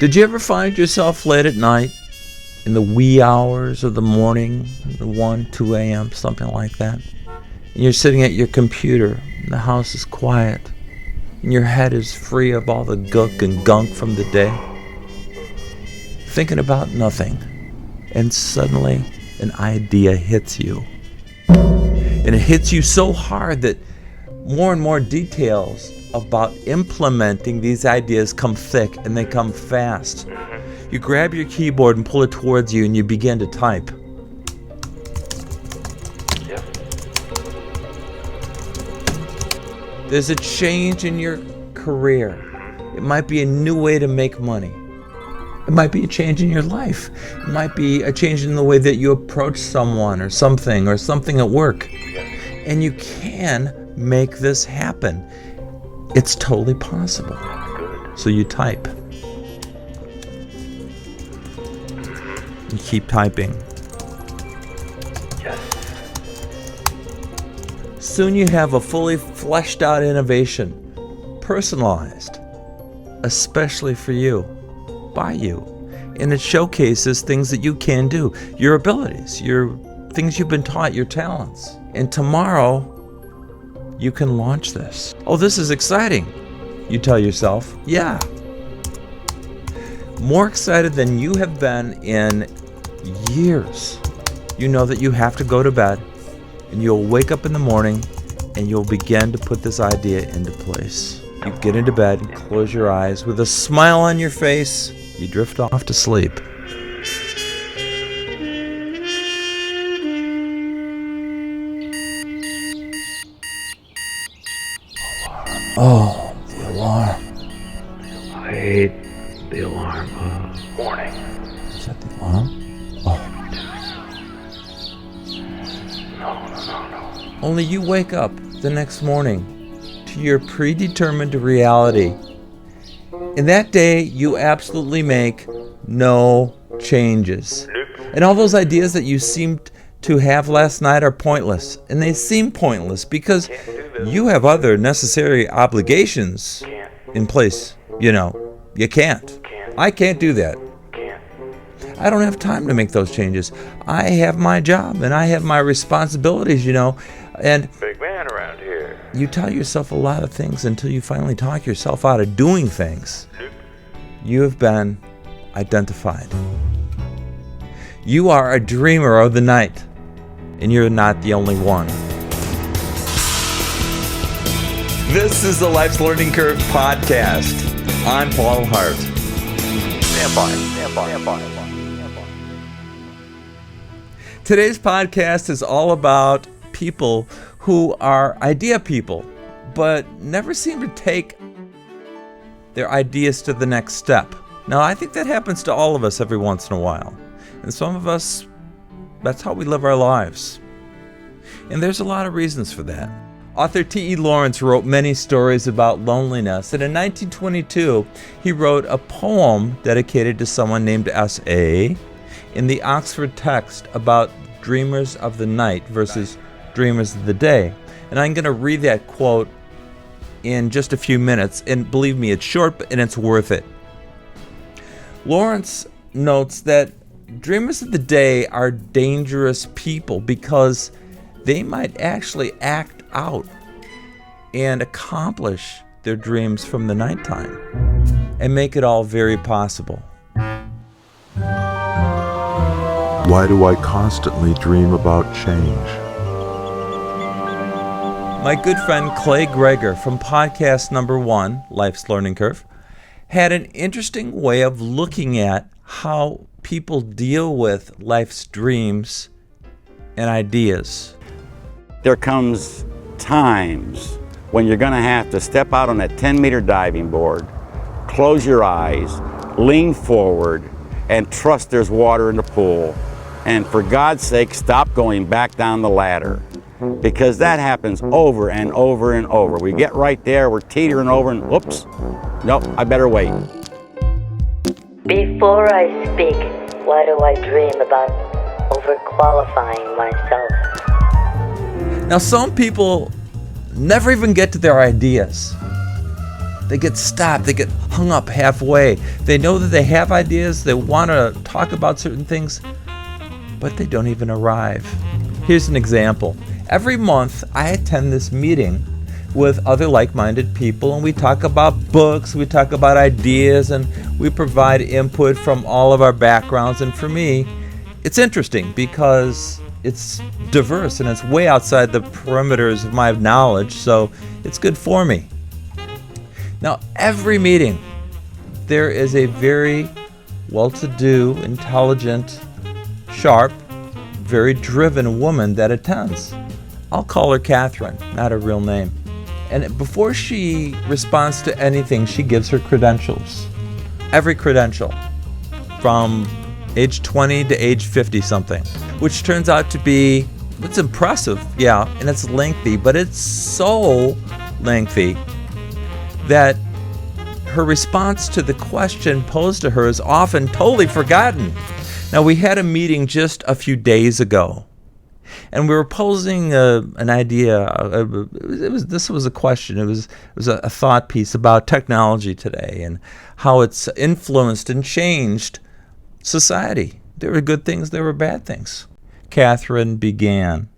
Did you ever find yourself late at night, in the wee hours of the morning, 1, 2 a.m., something like that, and you're sitting at your computer, and the house is quiet, and your head is free of all the gook and gunk from the day, thinking about nothing, and suddenly an idea hits you. And it hits you so hard that more and more details about implementing these ideas come thick, and they come fast. You grab your keyboard and pull it towards you, and you begin to type. Yep. There's a change in your career. It might be a new way to make money. It might be a change in your life. It might be a change in the way that you approach someone or something at work. And you can make this happen. It's totally possible. So you type. You keep typing. Yes. Soon you have a fully fleshed out innovation, personalized, especially for you, by you. And it showcases things that you can do, your abilities, your things you've been taught, your talents. And tomorrow, you can launch this. Oh, this is exciting, you tell yourself. Yeah. More excited than you have been in years. You know that you have to go to bed, and you'll wake up in the morning, and you'll begin to put this idea into place. You get into bed and close your eyes. With a smile on your face, you drift off to sleep. Oh, the alarm. I hate the alarm. Warning. Is that the alarm? Oh. No. Only you wake up the next morning to your predetermined reality. And that day, you absolutely make no changes. And all those ideas that you seemed to have last night are pointless. And they seem pointless because you have other necessary obligations in place. You know, you can't. I can't do that. I don't have time to make those changes. I have my job and I have my responsibilities, you know. And Big man around here. you tell yourself a lot of things until you finally talk yourself out of doing things. You have been identified. You are a dreamer of the night, and you're not the only one. This is the Life's Learning Curve podcast. I'm Paul Hart. Stand by. Today's podcast is all about people who are idea people, but never seem to take their ideas to the next step. Now, I think that happens to all of us every once in a while. And some of us, that's how we live our lives. And there's a lot of reasons for that. Author T.E. Lawrence wrote many stories about loneliness, and in 1922, he wrote a poem dedicated to someone named S.A. in the Oxford text about dreamers of the night versus dreamers of the day. And I'm going to read that quote in just a few minutes, and believe me, it's short and it's worth it. Lawrence notes that dreamers of the day are dangerous people because they might actually act out and accomplish their dreams from the nighttime and make it all very possible. Why do I constantly dream about change? My good friend Clay Greger from podcast number 1, Life's Learning Curve, had an interesting way of looking at how people deal with life's dreams and ideas. There comes times when you're going to have to step out on that 10-meter diving board, close your eyes, lean forward, and trust there's water in the pool. And for God's sake, stop going back down the ladder. Because that happens over and over and over. We get right there, we're teetering over, and whoops, nope, I better wait. Before I speak, why do I dream about overqualifying myself? Now, some people never even get to their ideas. They get stopped. They get hung up halfway. They know that they have ideas. They want to talk about certain things, but they don't even arrive. Here's an example. Every month, I attend this meeting with other like-minded people, and we talk about books, we talk about ideas, and we provide input from all of our backgrounds. And for me, it's interesting because it's diverse and it's way outside the perimeters of my knowledge, so it's good for me. Now, every meeting, there is a very well-to-do, intelligent, sharp, very driven woman that attends. I'll call her Catherine, not her real name. And before she responds to anything, she gives her credentials. Every credential, from age 20 to age 50 something, which turns out to be, it's impressive, yeah, and it's lengthy, but it's so lengthy that her response to the question posed to her is often totally forgotten. Now, we had a meeting just a few days ago, and we were posing an idea. This was a question. It was a thought piece about technology today and how it's influenced and changed society. There were good things, there were bad things. Catherine began.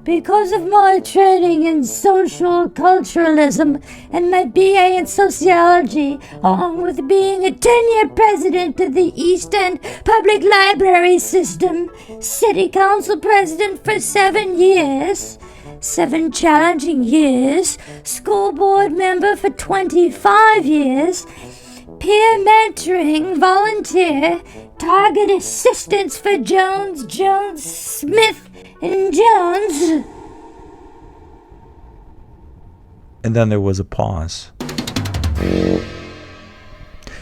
Because of my training in social culturalism and my BA in sociology, along with being a 10-year president of the East End Public Library System, city council president for 7 years, 7 challenging years, school board member for 25 years, peer mentoring, volunteer, target assistance for Jones, Smith, and Jones. And then there was a pause.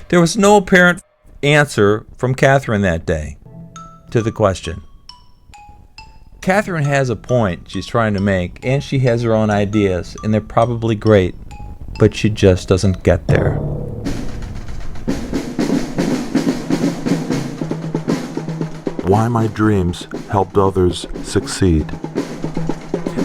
There was no apparent answer from Catherine that day to the question. Catherine has a point she's trying to make, and she has her own ideas, and they're probably great, but she just doesn't get there. Why my dreams helped others succeed.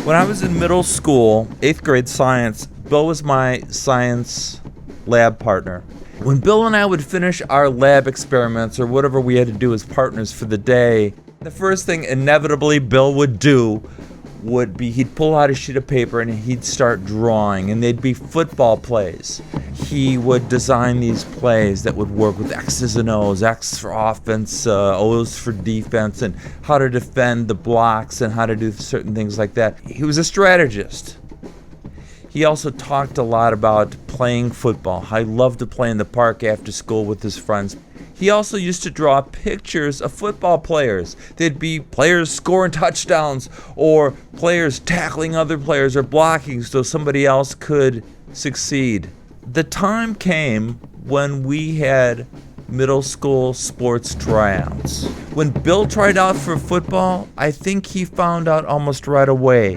When I was in middle school, 8th grade science, Bill was my science lab partner. When Bill and I would finish our lab experiments or whatever we had to do as partners for the day, the first thing inevitably Bill would do would be he'd pull out a sheet of paper and he'd start drawing, and they'd be football plays. He would design these plays that would work with X's and O's, X for offense, O's for defense, and how to defend the blocks and how to do certain things like that. He was a strategist. He also talked a lot about playing football, how he loved to play in the park after school with his friends. He also used to draw pictures of football players. There'd be players scoring touchdowns or players tackling other players or blocking so somebody else could succeed. The time came when we had middle school sports tryouts. When Bill tried out for football, I think he found out almost right away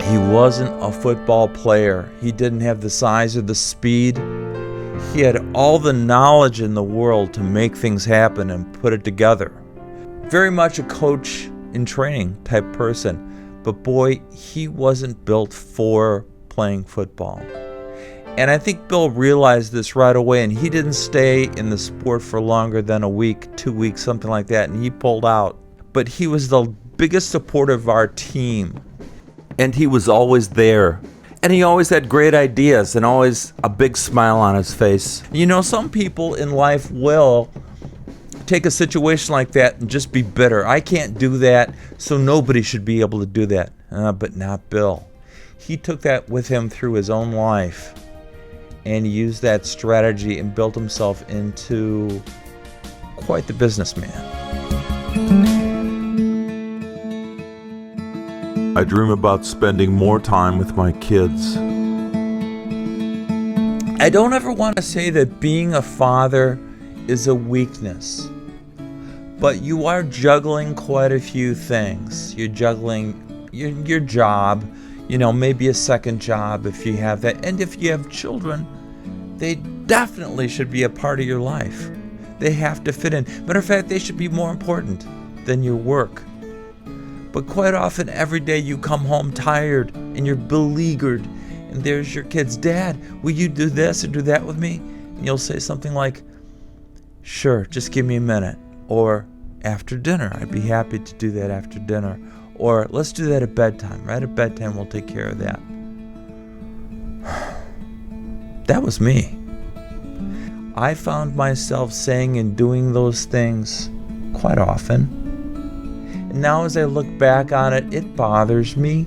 he wasn't a football player. He didn't have the size or the speed. He had all the knowledge in the world to make things happen and put it together. Very much a coach in training type person, but boy, he wasn't built for playing football. And I think Bill realized this right away, and he didn't stay in the sport for longer than a week, 2 weeks, something like that, and he pulled out. But he was the biggest supporter of our team, and he was always there. And he always had great ideas and always a big smile on his face. You know, some people in life will take a situation like that and just be bitter. I can't do that, so nobody should be able to do that. But not Bill. He took that with him through his own life and used that strategy and built himself into quite the businessman. I dream about spending more time with my kids. I don't ever want to say that being a father is a weakness, but you are juggling quite a few things. You're juggling your job, you know, maybe a second job if you have that. And if you have children, they definitely should be a part of your life. They have to fit in. Matter of fact, they should be more important than your work. But quite often, every day you come home tired and you're beleaguered And there's your kids, Dad, will you do this or do that with me? And you'll say something like, sure, just give me a minute. Or after dinner, I'd be happy to do that after dinner. Or let's do that at bedtime. Right at bedtime, we'll take care of that. That was me. I found myself saying and doing those things quite often. And now as I look back on it, it bothers me.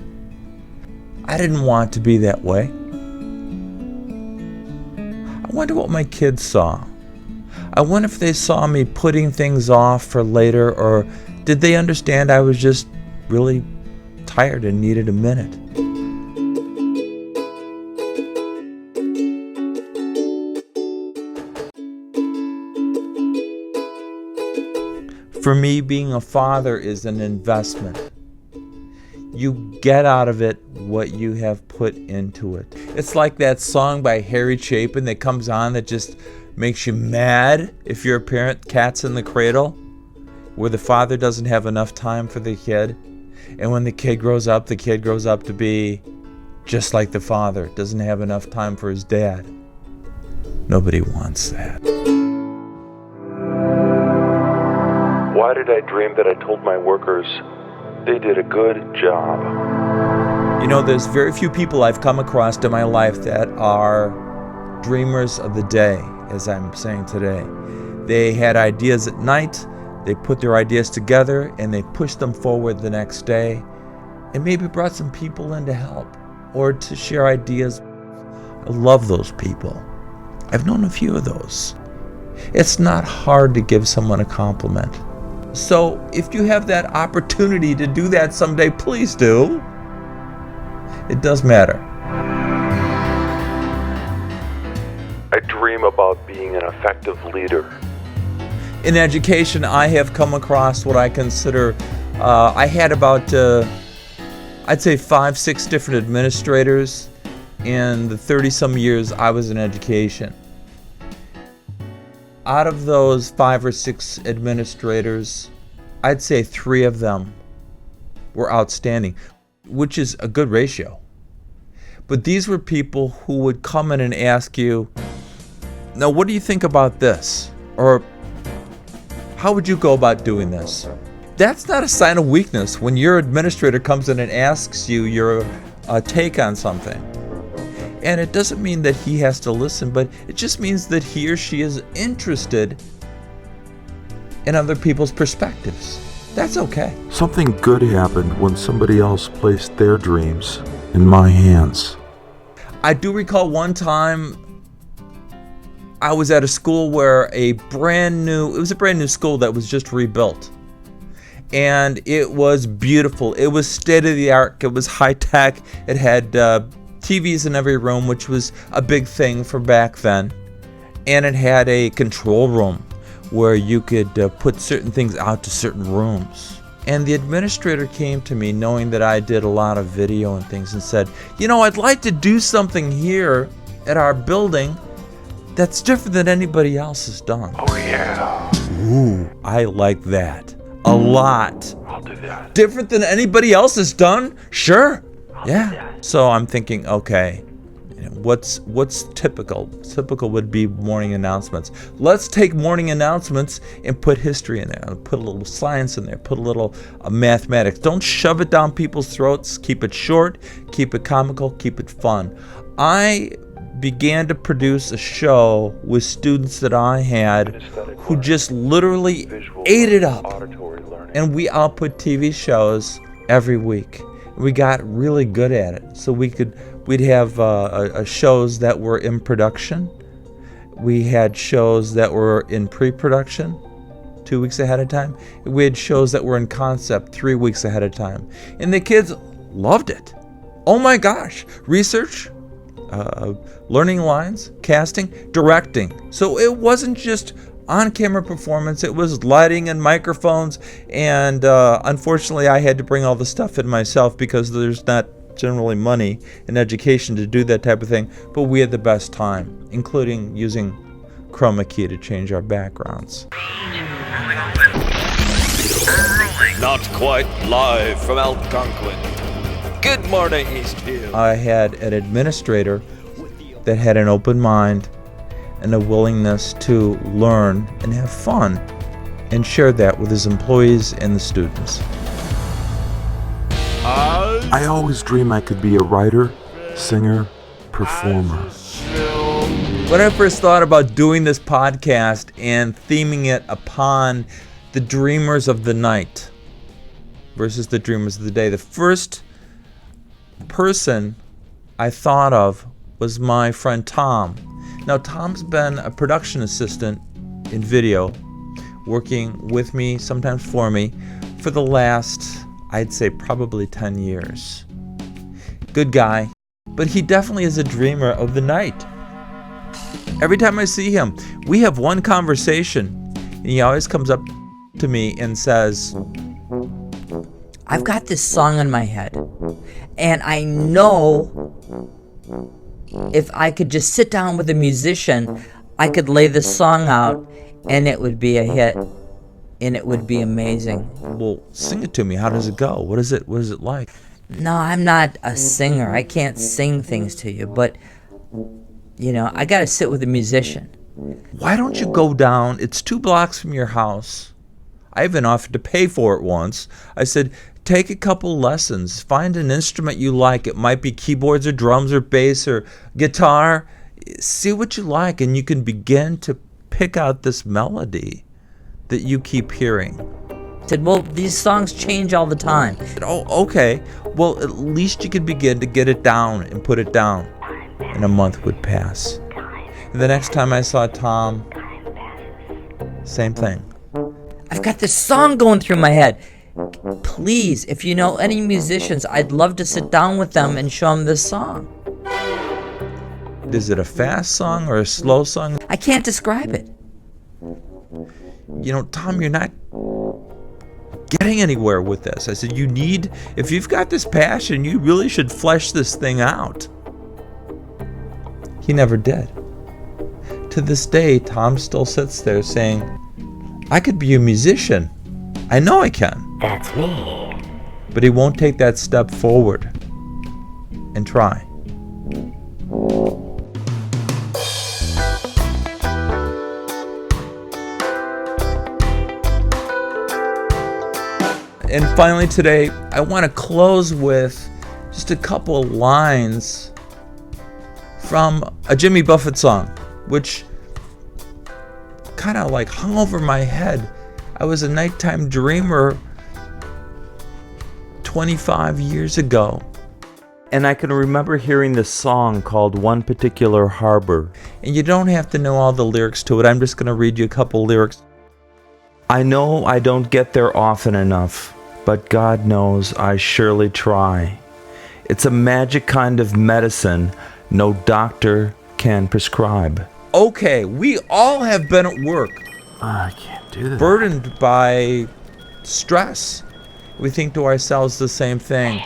I didn't want to be that way. I wonder what my kids saw. I wonder if they saw me putting things off for later, or did they understand I was just really tired and needed a minute? For me, being a father is an investment. You get out of it what you have put into it. It's like that song by Harry Chapin that comes on that just makes you mad if you're a parent, Cats in the Cradle, where the father doesn't have enough time for the kid. And when the kid grows up to be just like the father, doesn't have enough time for his dad. Nobody wants that. Why did I dream that I told my workers they did a good job? You know, there's very few people I've come across in my life that are dreamers of the day, as I'm saying today. They had ideas at night, they put their ideas together, and they pushed them forward the next day, and maybe brought some people in to help or to share ideas. I love those people. I've known a few of those. It's not hard to give someone a compliment. So if you have that opportunity to do that someday, please do. It does matter. I dream about being an effective leader. In education, I have come across what I consider, I had about, I'd say 5-6 different administrators in the 30-some years I was in education. Out of those 5 or 6 administrators, I'd say 3 of them were outstanding, which is a good ratio. But these were people who would come in and ask you, now what do you think about this? Or how would you go about doing this? That's not a sign of weakness when your administrator comes in and asks you your take on something. And it doesn't mean that he has to listen, but it just means that he or she is interested in other people's perspectives. That's okay. Something good happened when somebody else placed their dreams in my hands. I do recall one time I was at a school where it was a brand new school that was just rebuilt. And it was beautiful. It was state of the art. It was high tech. It had TVs in every room, which was a big thing for back then. And it had a control room where you could put certain things out to certain rooms. And the administrator came to me knowing that I did a lot of video and things and said, you know, I'd like to do something here at our building that's different than anybody else has done. Oh yeah. Ooh, I like that a lot. I'll do that. Different than anybody else has done? Sure. Yeah. So I'm thinking, okay, what's typical? Typical would be morning announcements. Let's take morning announcements and put history in there. Put a little science in there. Put a little mathematics. Don't shove it down people's throats. Keep it short. Keep it comical. Keep it fun. I began to produce a show with students that I had who just literally ate it up. And we output TV shows every week. We got really good at it. So we'd have shows that were in production. We had shows that were in pre-production 2 weeks ahead of time. We had shows that were in concept 3 weeks ahead of time. And the kids loved it. Oh my gosh. Research, learning lines, casting, directing. So it wasn't just on-camera performance, it was lighting and microphones, and unfortunately I had to bring all the stuff in myself because there's not generally money in education to do that type of thing, but we had the best time, including using chroma key to change our backgrounds. Not quite live from Algonquin. Good morning, Eastview. I had an administrator that had an open mind and a willingness to learn and have fun, and shared that with his employees and the students. I always dream I could be a writer, singer, performer. When I first thought about doing this podcast and theming it upon the dreamers of the night versus the dreamers of the day, the first person I thought of was my friend Tom. Now, Tom's been a production assistant in video, working with me, sometimes for me, for the last, I'd say, probably 10 years. Good guy, but he definitely is a dreamer of the night. Every time I see him, we have one conversation, and he always comes up to me and says, I've got this song in my head, and I know if I could just sit down with a musician, I could lay this song out, and it would be a hit, and it would be amazing. well, sing it to me. How does it go? What is it like? No, I'm not a singer. I can't sing things to you, but, you know, I got to sit with a musician. Why don't you go down? It's 2 blocks from your house. I even offered to pay for it once. I said, take a couple lessons. Find an instrument you like. It might be keyboards or drums or bass or guitar. See what you like, and you can begin to pick out this melody that you keep hearing. I said, well, these songs change all the time. I said, oh, okay. Well, at least you could begin to get it down and put it down. And a month would pass. And the next time I saw Tom, same thing. I've got this song going through my head. Please, if you know any musicians, I'd love to sit down with them and show them this song. Is it a fast song or a slow song? I can't describe it. You know, Tom, you're not getting anywhere with this. I said, if you've got this passion, you really should flesh this thing out. He never did. To this day, Tom still sits there saying, I could be a musician. I know I can. That's me. But he won't take that step forward and try. And finally today, I want to close with just a couple of lines from a Jimmy Buffett song, which kind of like hung over my head. I was a nighttime dreamer 25 years ago. And I can remember hearing this song called One Particular Harbor. And you don't have to know all the lyrics to it. I'm just going to read you a couple lyrics. I know I don't get there often enough, but God knows I surely try. It's a magic kind of medicine no doctor can prescribe. Okay, we all have been at work. I can't do that. Burdened by stress. We think to ourselves the same thing.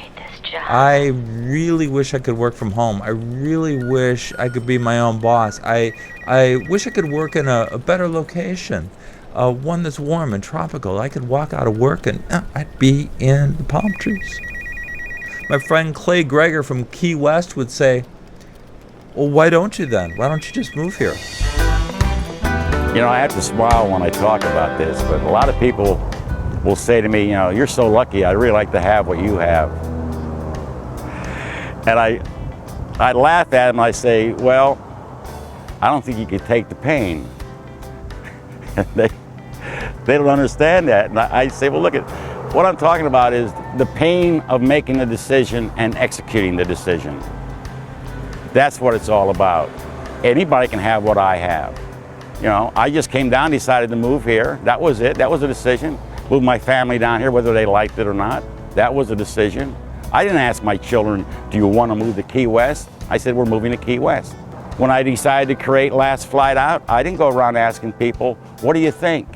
I really wish I could work from home. I really wish I could be my own boss. I wish I could work in a better location, one that's warm and tropical. I could walk out of work and I'd be in the palm trees. My friend Clay Greger from Key West would say, well, why don't you then? Why don't you just move here? You know, I have to smile when I talk about this, but a lot of people will say to me, you know, you're so lucky. I'd really like to have what you have. And I laugh at them. I say, well, I don't think you could take the pain. they don't understand that. And I say, well, look at what I'm talking about is the pain of making a decision and executing the decision. That's what it's all about. Anybody can have what I have. You know, I just came down, decided to move here. That was it. That was a decision. Moved my family down here, whether they liked it or not. That was a decision. I didn't ask my children, do you want to move to Key West? I said, we're moving to Key West. When I decided to create Last Flight Out, I didn't go around asking people, what do you think?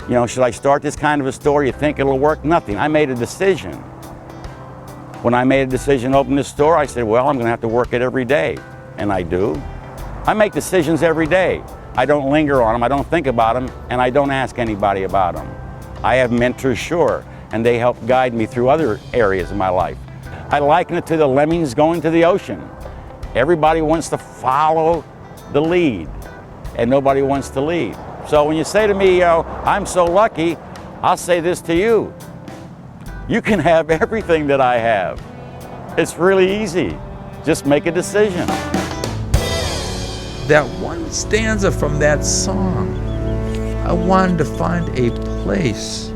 You know, should I start this kind of a store? You think it'll work? Nothing. I made a decision. When I made a decision to open this store, I said, well, I'm going to have to work it every day. And I do. I make decisions every day. I don't linger on them, I don't think about them, and I don't ask anybody about them. I have mentors, sure, and they help guide me through other areas of my life. I liken it to the lemmings going to the ocean. Everybody wants to follow the lead, and nobody wants to lead. So when you say to me, I'm so lucky, I'll say this to you. You can have everything that I have. It's really easy. Just make a decision. That one stanza from that song, I wanted to find a place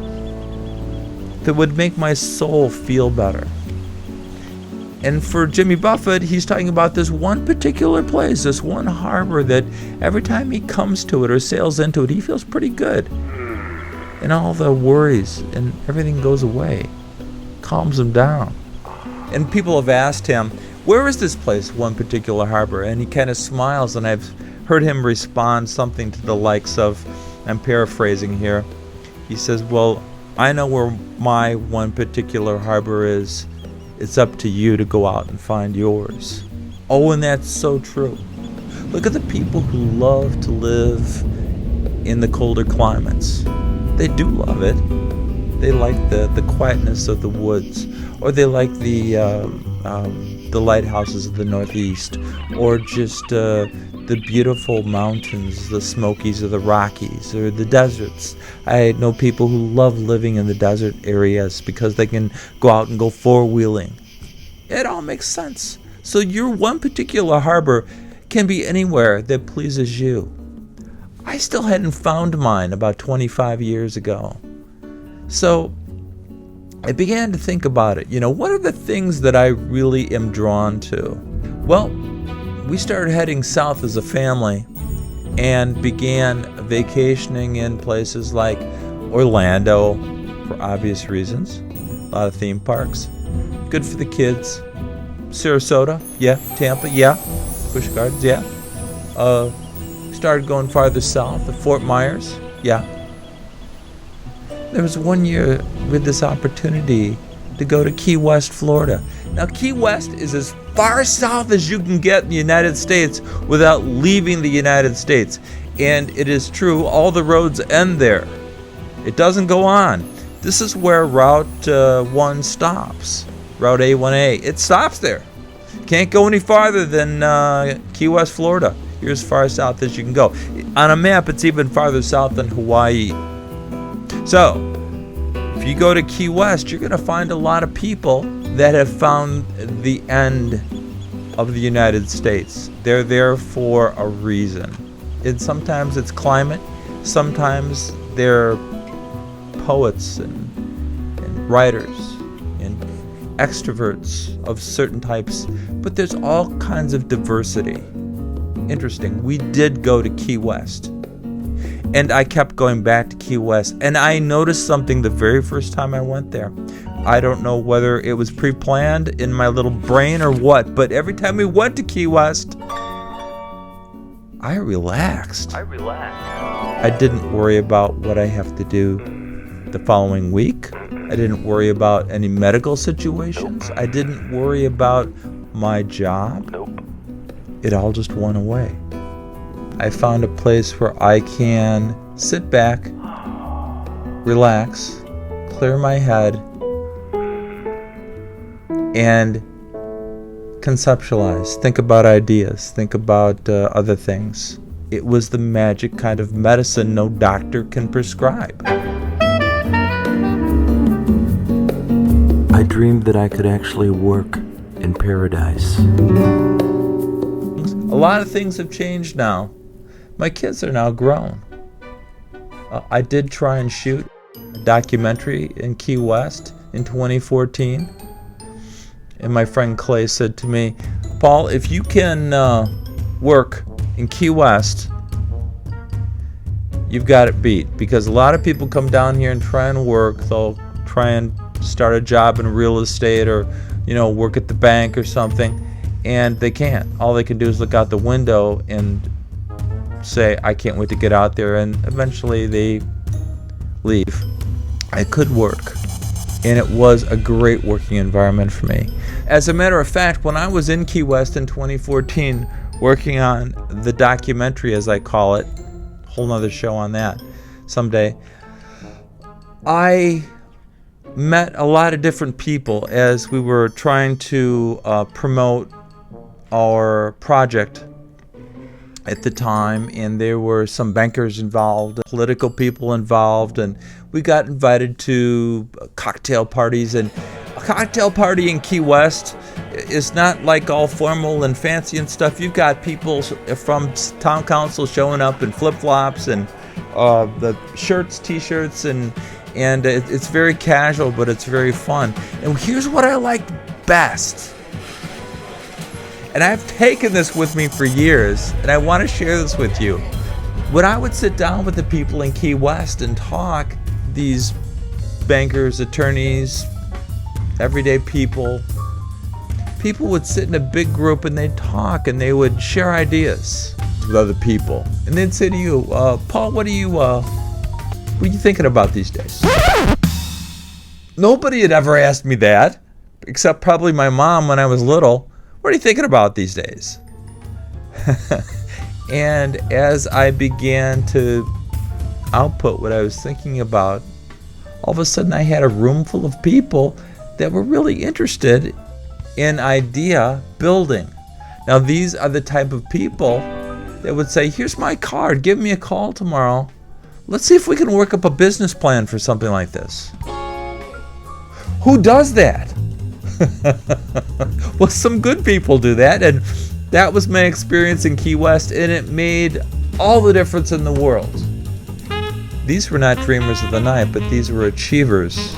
that would make my soul feel better. And for Jimmy Buffett, he's talking about this one particular place, this one harbor that every time he comes to it or sails into it, he feels pretty good. And all the worries and everything goes away, calms him down. And people have asked him, where is this place, one particular harbor? And he kind of smiles, and I've heard him respond something to the likes of, I'm paraphrasing here, he says, well, I know where my one particular harbor is. It's up to you to go out and find yours. Oh, and that's so true. Look at the people who love to live in the colder climates. They do love it. They like the quietness of the woods, or they like the lighthouses of the Northeast, or just the beautiful mountains, the Smokies or the Rockies, or the deserts. I know people who love living in the desert areas because they can go out and go four-wheeling. It all makes sense. So your one particular harbor can be anywhere that pleases you. I still hadn't found mine about 25 years ago. So I began to think about it. What are the things that I really am drawn to? Well, we started heading south as a family and began vacationing in places like Orlando, for obvious reasons. A lot of theme parks. Good for the kids. Sarasota, yeah. Tampa, yeah. Busch Gardens, yeah. Started going farther south to Fort Myers, yeah. There was one year with this opportunity to go to Key West, Florida. Now, Key West is as far south as you can get in the United States without leaving the United States. And it is true, all the roads end there. It doesn't go on. This is where Route 1 stops. Route A1A. It stops there. Can't go any farther than Key West, Florida. You're as far south as you can go. On a map, it's even farther south than Hawaii. So, if you go to Key West, you're going to find a lot of people that have found the end of the United States. They're there for a reason. And sometimes it's climate. Sometimes they're poets and writers and extroverts of certain types. But there's all kinds of diversity. Interesting. We did go to Key West. And I kept going back to Key West. And I noticed something the very first time I went there. I don't know whether it was pre-planned in my little brain or what, but every time we went to Key West, I relaxed. I didn't worry about what I have to do the following week. I didn't worry about any medical situations. I didn't worry about my job. It all just went away. I found a place where I can sit back, relax, clear my head, and conceptualize, think about ideas, think about other things. It was the magic kind of medicine no doctor can prescribe. I dreamed that I could actually work in paradise. A lot of things have changed now. My kids are now grown. I did try and shoot a documentary in Key West in 2014. And my friend Clay said to me, Paul, if you can work in Key West, you've got it beat. Because a lot of people come down here and try and work. They'll try and start a job in real estate or, work at the bank or something. And they can't. All they can do is look out the window and say, I can't wait to get out there, and eventually they leave. I could work, and it was a great working environment for me. As a matter of fact, when I was in Key West in 2014 working on the documentary, as I call it, whole nother show on that someday, I met a lot of different people as we were trying to promote our project at the time, and there were some bankers involved, political people involved, and we got invited to cocktail parties. And a cocktail party in Key West is not like all formal and fancy and stuff. You've got people from town council showing up in flip-flops and the shirts, t-shirts, and it's very casual, but it's very fun. And here's what I like best. And I've taken this with me for years, and I want to share this with you. When I would sit down with the people in Key West and talk, these bankers, attorneys, everyday people would sit in a big group and they'd talk and they would share ideas with other people. And they'd say to you, Paul, what are you thinking about these days? Nobody had ever asked me that, except probably my mom when I was little. What are you thinking about these days? And as I began to output what I was thinking about, all of a sudden I had a room full of people that were really interested in idea building. Now these are the type of people that would say, here's my card, give me a call tomorrow. Let's see if we can work up a business plan for something like this. Who does that? Well, some good people do that, and that was my experience in Key West, and it made all the difference in the world. These were not dreamers of the night, but these were achievers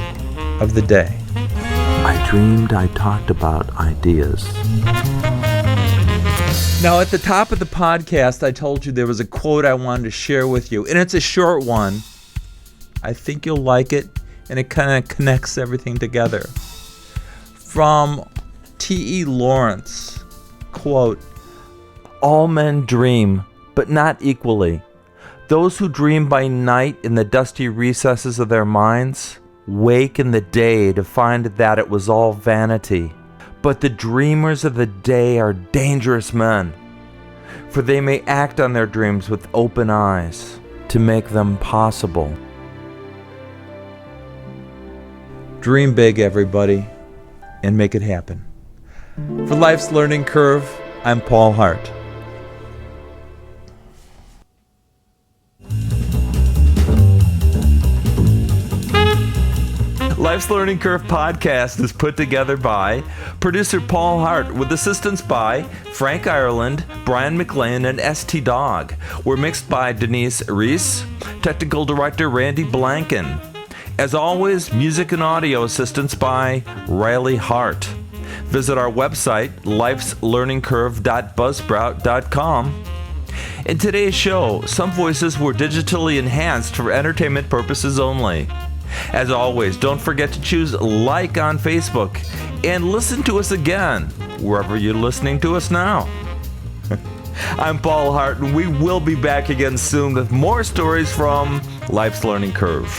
of the day. I dreamed I talked about ideas. Now, at the top of the podcast, I told you there was a quote I wanted to share with you, and it's a short one. I think you'll like it, and it kind of connects everything together. From T.E. Lawrence, quote, "All men dream, but not equally. Those who dream by night in the dusty recesses of their minds wake in the day to find that it was all vanity. But the dreamers of the day are dangerous men, for they may act on their dreams with open eyes to make them possible." Dream big, everybody, and make it happen. For Life's Learning Curve, I'm Paul Hart. Life's Learning Curve podcast is put together by producer Paul Hart with assistance by Frank Ireland, Brian McLean, and ST Dog. We're mixed by Denise Reese, technical director Randy Blanken. As always, music and audio assistance by Riley Hart. Visit our website, lifeslearningcurve.buzzsprout.com. In today's show, some voices were digitally enhanced for entertainment purposes only. As always, don't forget to choose like on Facebook and listen to us again, wherever you're listening to us now. I'm Paul Hart, and we will be back again soon with more stories from Life's Learning Curve.